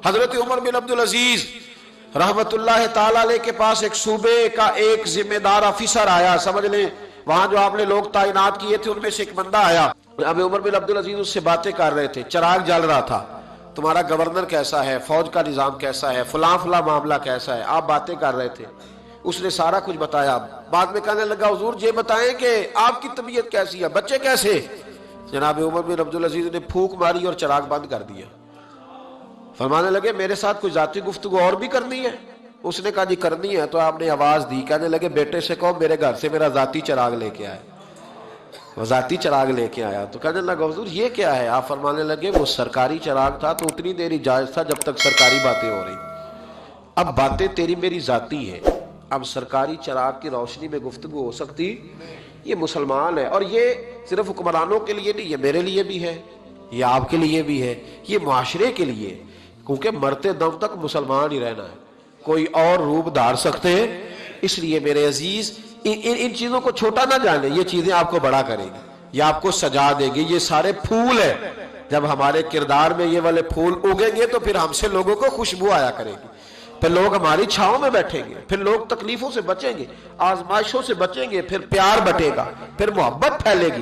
حضرت عمر بن عبد العزیز رحمت اللہ تعالی علیہ کے پاس ایک صوبے کا ایک ذمہ دار افسر آیا، سمجھ لیں وہاں جو آپ نے لوگ تعینات کیے تھے ان میں سے ایک بندہ آیا۔ اب عمر بن عبد العزیز اس سے باتیں کر رہے تھے، چراغ جل رہا تھا، تمہارا گورنر کیسا ہے، فوج کا نظام کیسا ہے، فلاں فلاں معاملہ کیسا ہے، آپ باتیں کر رہے تھے۔ اس نے سارا کچھ بتایا، بعد میں کہنے لگا حضور یہ بتائیں کہ آپ کی طبیعت کیسی ہے، بچے کیسے؟ جناب عمر بن عبد العزیز نے پھونک ماری اور چراغ بند کر دیا۔ فرمانے لگے میرے ساتھ کوئی ذاتی گفتگو اور بھی کرنی ہے؟ اس نے کہا جی کرنی ہے۔ تو آپ نے آواز دی، کہنے لگے بیٹے سے کہو میرے گھر سے میرا ذاتی چراغ لے کے آئے۔ وہ ذاتی چراغ لے کے آیا تو کہنے لگا حضور یہ کیا ہے؟ آپ فرمانے لگے وہ سرکاری چراغ تھا تو اتنی دیر جائز تھا جب تک سرکاری باتیں ہو رہی، اب باتیں تیری میری ذاتی ہے، اب سرکاری چراغ کی روشنی میں گفتگو ہو سکتی؟ یہ مسلمان ہے، اور یہ صرف حکمرانوں کے لیے نہیں، یہ میرے لیے بھی ہے، یہ آپ کے لیے بھی ہے، یہ معاشرے کے لیے، کیونکہ مرتے دم تک مسلمان ہی رہنا ہے، کوئی اور روپ دھار سکتے ہیں۔ اس لیے میرے عزیز ان چیزوں کو چھوٹا نہ جانیں، یہ چیزیں آپ کو بڑا کریں گی، یہ آپ کو سجا دے گی، یہ سارے پھول ہیں۔ جب ہمارے کردار میں یہ والے پھول اگیں گے تو پھر ہم سے لوگوں کو خوشبو آیا کرے گی، پھر لوگ ہماری چھاؤں میں بیٹھیں گے، پھر لوگ تکلیفوں سے بچیں گے، آزمائشوں سے بچیں گے، پھر پیار بٹے گا، پھر محبت پھیلے گی۔